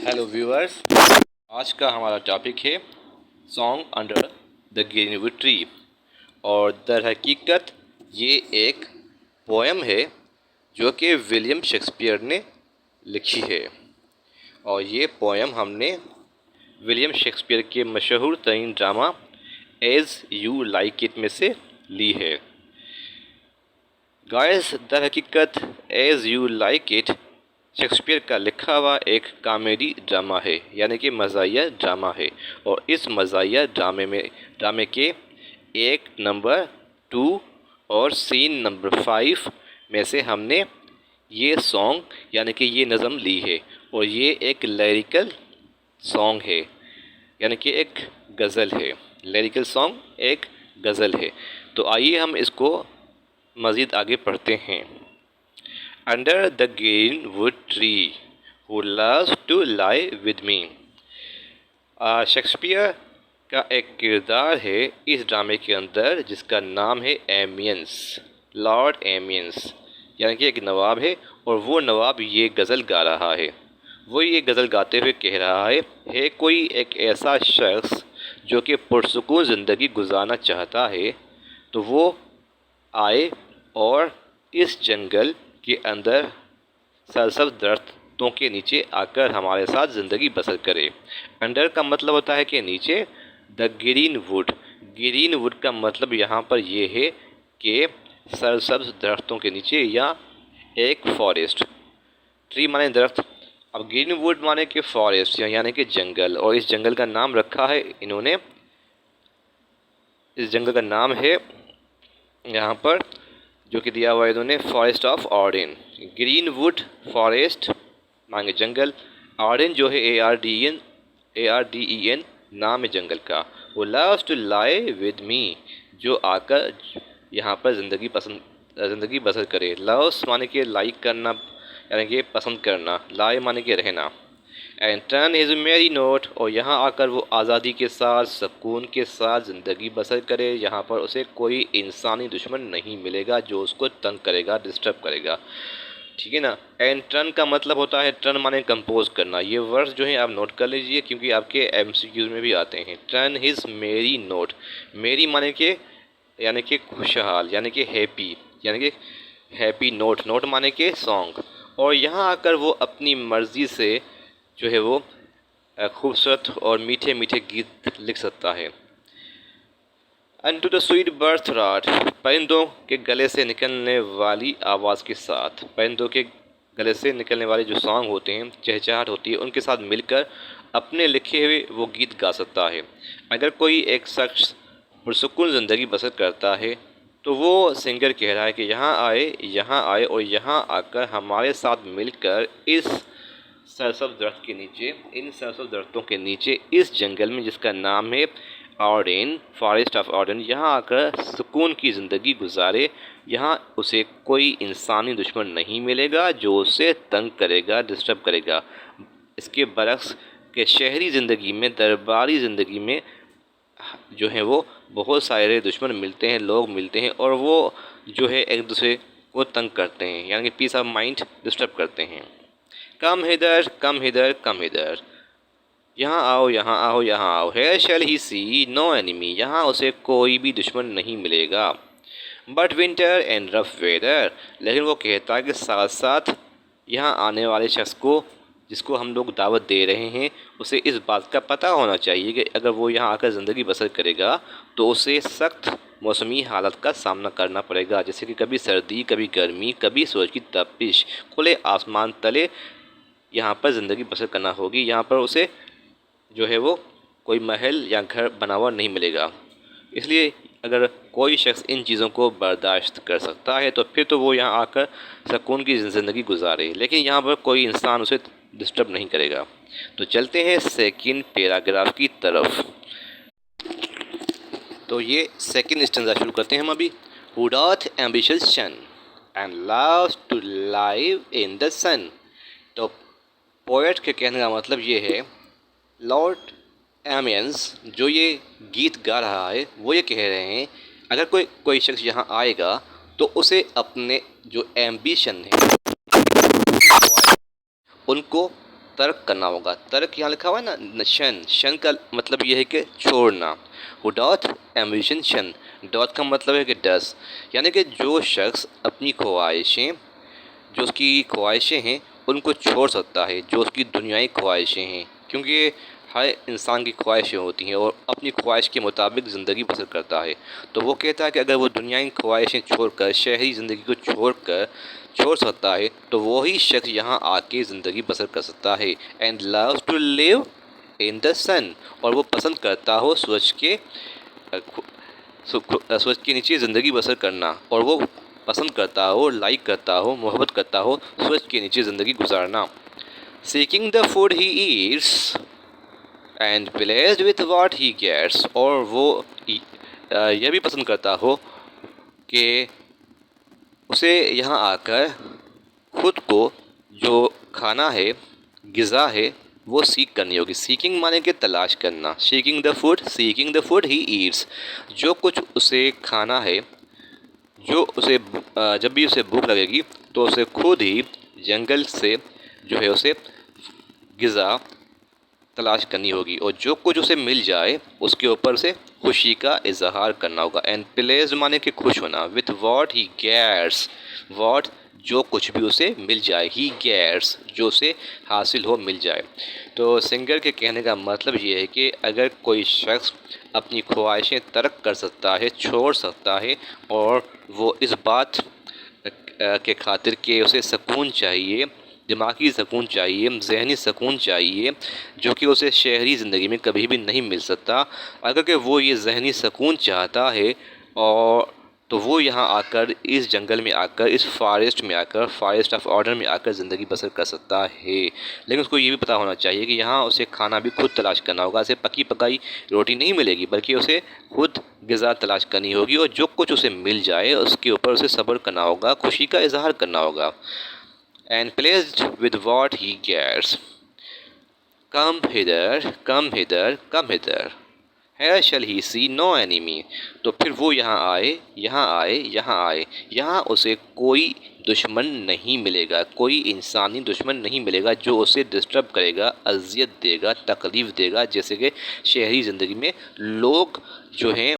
Hello viewers, आज का हमारा टॉपिक है song under the greenwood tree. और दर हकीकत ये एक पोएम है जो कि विलियम शेक्सपियर ने लिखी है। और ये पोएम हमने विलियम शेक्सपियर के मशहूर तरीन drama as you like it में से ली है। गाइस, दर हकीकत as you like it Shakespeare का लिखा हुआ एक कॉमेडी ड्रामा है, यानी कि मज़ाहिया ड्रामा है। और इस मज़ाहिया ड्रामे के एक्ट नंबर 2 और सीन नंबर 5 में से हमने ये सॉन्ग यानी कि ये नज़म ली है। और ये एक लिरिकल सॉन्ग है, यानी कि एक गज़ल है। लिरिकल सॉन्ग एक गज़ल है। तो आइए हम इसको मज़ीद आगे पढ़ते हैं। Under the greenwood tree, who loves to lie with me। Shakespeare का एक किरदार है इस ड्रामे के अंदर जिसका नाम है एमियंस, लॉर्ड एमियंस, यानी कि एक नवाब है। और वो नवाब ये गज़ल गा रहा है। वो ये गज़ल गाते हुए कह रहा है कोई एक ऐसा शख्स जो कि पुरसुकून ज़िंदगी गुजारना चाहता है तो वो आए और इस जंगल के अंदर सरसब्ज़ दरख्तों के नीचे आकर हमारे साथ ज़िंदगी बसर करे। अंडर का मतलब होता है कि नीचे, द ग्रीन वुड का मतलब यहाँ पर ये है कि सरसब्ज़ दरख्तों के नीचे या एक फॉरेस्ट। ट्री माने दरख्त, अब ग्रीन वुड माने कि फॉरेस्ट यानी कि जंगल। और इस जंगल का नाम रखा है इन्होंने, इस जंगल का नाम है यहाँ पर जो कि दिया हुआ है इन्होंने, forest of ordained. Green would forest मांगे जंगल, ऑर्डेन जो है ARDEN नाम है जंगल का। वो loves to lie with me, जो आकर यहाँ पर ज़िंदगी बसर करे। लव्स माने कि लाइक करना यानी कि पसंद करना, लाई माने कि रहना। एंड टर्न हिज मेरी नोट, और यहाँ आकर वो आज़ादी के साथ सुकून के साथ ज़िंदगी बसर करे। यहाँ पर उसे कोई इंसानी दुश्मन नहीं मिलेगा जो उसको तंग करेगा, डिस्टर्ब करेगा। ठीक है ना। एंड टर्न का मतलब होता है, टर्न माने कंपोज करना। ये वर्ड्स जो है आप नोट कर लीजिए क्योंकि आपके MCQs में भी आते हैं। टर्न हिज मेरी नोट, मेरी माने के यानी कि खुशहाल, यानी कि हैप्पी, यानी कि हैप्पी नोट, नोट माने के सॉन्ग। और यहाँ आकर वो अपनी मर्ज़ी से जो है वो खूबसूरत और मीठे मीठे गीत लिख सकता है। And to the sweet bird's throat, परिंदों के गले से निकलने वाली आवाज़ के साथ, परिंदों के गले से निकलने वाले जो सॉन्ग होते हैं, चहचहाट होती है, उनके साथ मिलकर अपने लिखे हुए वो गीत गा सकता है। अगर कोई एक शख्स पुरसुकून ज़िंदगी बसर करता है तो वो सिंगर कह रहा है कि यहाँ आए और यहाँ आकर हमारे साथ मिलकर इस सरसब्ज़ दरख्त के नीचे, इन सरसब्ज़ दरख्तों के नीचे इस जंगल में जिसका नाम है ऑर्डेन, फॉरेस्ट ऑफ ऑर्डेन, यहाँ आकर सुकून की ज़िंदगी गुजारे। यहाँ उसे कोई इंसानी दुश्मन नहीं मिलेगा जो उसे तंग करेगा, डिस्टर्ब करेगा। इसके बरक्स के शहरी ज़िंदगी में, दरबारी ज़िंदगी में जो है वो बहुत सारे दुश्मन मिलते हैं, लोग मिलते हैं और वो जो है एक दूसरे को तंग करते हैं, यानी कि पीस ऑफ माइंड डिस्टर्ब करते हैं। Come hither, come hither, come hither, यहाँ आओ, यहाँ आओ, यहाँ आओ। Here shall he see no enemy, यहाँ उसे कोई भी दुश्मन नहीं मिलेगा। But winter and rough weather, लेकिन वो कहता है कि साथ साथ यहाँ आने वाले शख्स को, जिसको हम लोग दावत दे रहे हैं, उसे इस बात का पता होना चाहिए कि अगर वो यहाँ आकर ज़िंदगी बसर करेगा तो उसे सख्त मौसमी हालत का सामना करना पड़ेगा, जैसे कि कभी सर्दी, कभी गर्मी, कभी सूरज की तपिश, खुले आसमान तले यहाँ पर ज़िंदगी बसर करना होगी। यहाँ पर उसे जो है वो कोई महल या घर बना हुआ नहीं मिलेगा। इसलिए अगर कोई शख्स इन चीज़ों को बर्दाश्त कर सकता है तो फिर तो वो यहाँ आकर सुकून की ज़िंदगी गुजारे, लेकिन यहाँ पर कोई इंसान उसे डिस्टर्ब नहीं करेगा। तो चलते हैं सेकंड पैराग्राफ की तरफ। तो ये सेकंड स्टेंजा शुरू करते हैं हम अभी। Who doth ambitious shun and loves to live in the sun। तो पोएट के कहने का मतलब ये है, लॉर्ड एमियंस जो ये गीत गा रहा है वो ये कह रहे हैं अगर कोई शख्स यहाँ आएगा तो उसे अपने जो एम्बिशन है उनको ترک کرنا ہوگا. ترک یہاں لکھا ہوا ہے نا شن. شن کا مطلب یہ ہے کہ چھوڑنا. who doth ambition shun. doth کا مطلب ہے کہ does. یعنی کہ جو شخص اپنی خواہشیں، جو اس کی خواہشیں ہیں ان کو چھوڑ سکتا ہے، جو اس کی دنیائی خواہشیں ہیں، کیونکہ ہر انسان کی خواہشیں ہوتی ہیں اور اپنی خواہش کے مطابق زندگی بسر کرتا ہے. تو وہ کہتا ہے کہ اگر وہ دنیائی خواہشیں چھوڑ کر شہری زندگی کو چھوڑ سکتا ہے تو وہی شخص یہاں آ کے زندگی بسر کر سکتا ہے. And loves to live in the sun. اور وہ پسند کرتا ہو سورج کے نیچے زندگی بسر کرنا، اور وہ پسند کرتا ہو، لائک کرتا ہو، محبت کرتا ہو سورج کے نیچے زندگی گزارنا. seeking the food he eats and pleased with what he gets. اور وہ یہ بھی پسند کرتا ہو کہ اسے یہاں آ کر خود کو جو کھانا ہے، غذا ہے، وہ سیکھ کرنی ہوگی. سیکنگ مانے کہ تلاش کرنا. seeking the food he eats. جو کچھ اسے کھانا ہے، جب بھی اسے بھوک لگے گی تو اسے خود ہی جنگل سے جو ہے اسے غذا تلاش کرنی ہوگی، اور جو کچھ اسے مل جائے اس کے اوپر سے خوشی کا اظہار کرنا ہوگا. اینڈ pleased مانے کہ خوش ہونا. with what he gets. what جو کچھ بھی اسے مل جائے. he gets جو اسے حاصل ہو، مل جائے. تو سنگر کے کہنے کا مطلب یہ ہے کہ اگر کوئی شخص اپنی خواہشیں ترک کر سکتا ہے، چھوڑ سکتا ہے، اور وہ اس بات کے خاطر کہ اسے سکون چاہیے، دماغی سکون چاہیے، ذہنی سکون چاہیے، جو کہ اسے شہری زندگی میں کبھی بھی نہیں مل سکتا. اگر کہ وہ یہ ذہنی سکون چاہتا ہے تو وہ یہاں آ کر اس جنگل میں آ کر، اس فارسٹ میں آ کر، فارسٹ آف آرڈر میں آ کر زندگی بسر کر سکتا ہے. لیکن اس کو یہ بھی پتہ ہونا چاہیے کہ یہاں اسے کھانا بھی خود تلاش کرنا ہوگا. اسے پکی پکائی روٹی نہیں ملے گی، بلکہ اسے خود غذا تلاش کرنی ہوگی، اور جو کچھ اسے مل جائے اس کے اوپر اسے صبر کرنا ہوگا، خوشی کا اظہار کرنا ہوگا. and pleased with what he gets. come hither, come hither, come hither. here shall he see no enemy. تو پھر وہ یہاں آئے، یہاں آئے، یہاں آئے. یہاں اسے کوئی دشمن نہیں ملے گا، کوئی انسانی دشمن نہیں ملے گا جو اسے ڈسٹرب کرے گا، اذیت دے گا، تکلیف دے گا، جیسے کہ شہری زندگی میں لوگ جو ہیں